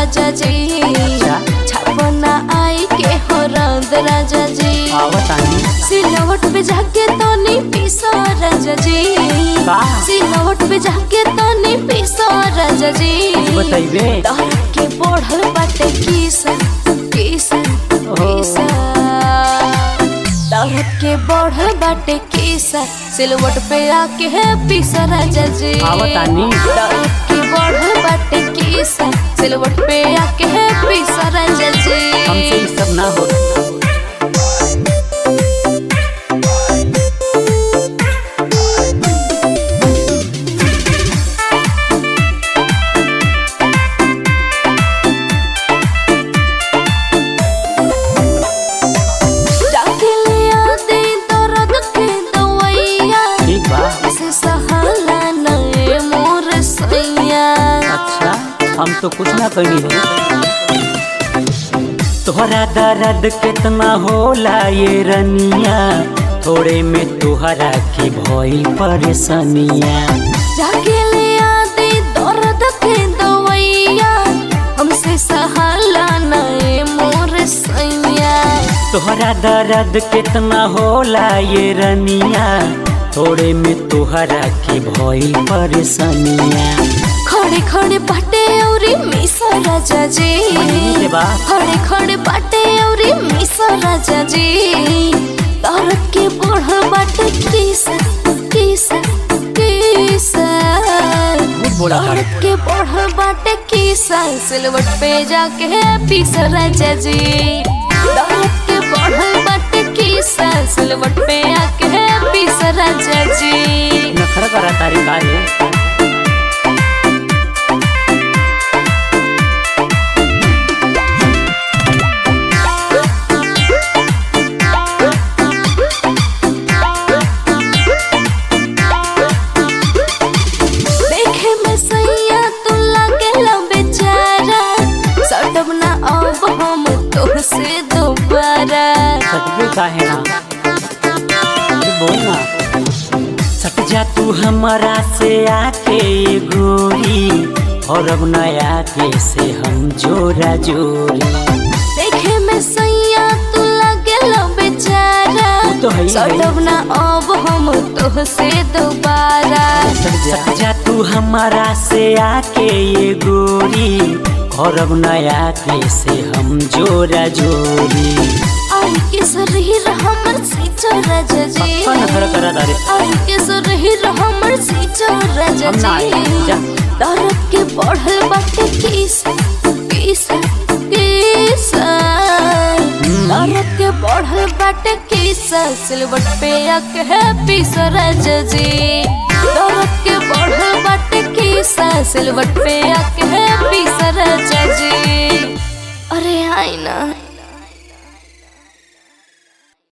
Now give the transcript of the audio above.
राजा जी। छापना आई के हो रंद राजा जी। सिलवट पे जाके तनी पीसो राजा जी। सिलवट पे जाके तनी पीसो राजा जी। बताइबे दर के बढ़ल बाटे किसन किसन किसन। दर के बढ़ल बाटे किसन सिलवट पे आके है पीसो राजा जी। दर के बढ़ल बाटे किसन सिलवट पे आके है पीसो राजा जी। हमसे ये सब ना हो। हम तो कुछ ना कही है। तोहरा दर्द कितना होला ये रनिया, थोड़े में तोहरा के भइल परेशानिया। जाके ले आदे दर्द के दवैया, हमसे सहाला नए मोर सैया। तोहरा दर्द कितना होला ये रनिया, थोड़े में तोहरा के भइल परेशानिया। खड़े खड़े बाटे औरी मिसो राजा जी। खड़े खड़े बाटे औरी मिसो राजा जी। दर्द के बढ़ल बाटे किसन किसन किसन। दर्द के बढ़ल बाटे किसन सिलवट पे जाके है पीसो राजा जी। दर्द के बढ़ल बाटे किसन सिलवट पे आके है पीसो राजा जी। नखरा करा तारी बारे। से दोबारा काहे ना बोल ना। सट जा तू हमारा से आके गोरी, और अब नया के से हम जोरा जोरी। देखे में सैया तू लगे लो बेचारा, सटब ना अब हम तो से दोबारा। सट जा तू हमारा से आके ये गोरी, और अब नया के से हम जोरा जोरी। आई के शरीर हमर सीचो राजा जी। आई के शरीर हमर सीचो राजा जी। दर्द के बढ़ल बाटे किसन किसन किसन। दर्द के बढ़ल बाटे किसन सिलवट पे आके है पीसो राजा जी। दर्द के बढ़ल बाटे किसन सिलवट पे आके है पीसो राजा जी। अरे आई ना।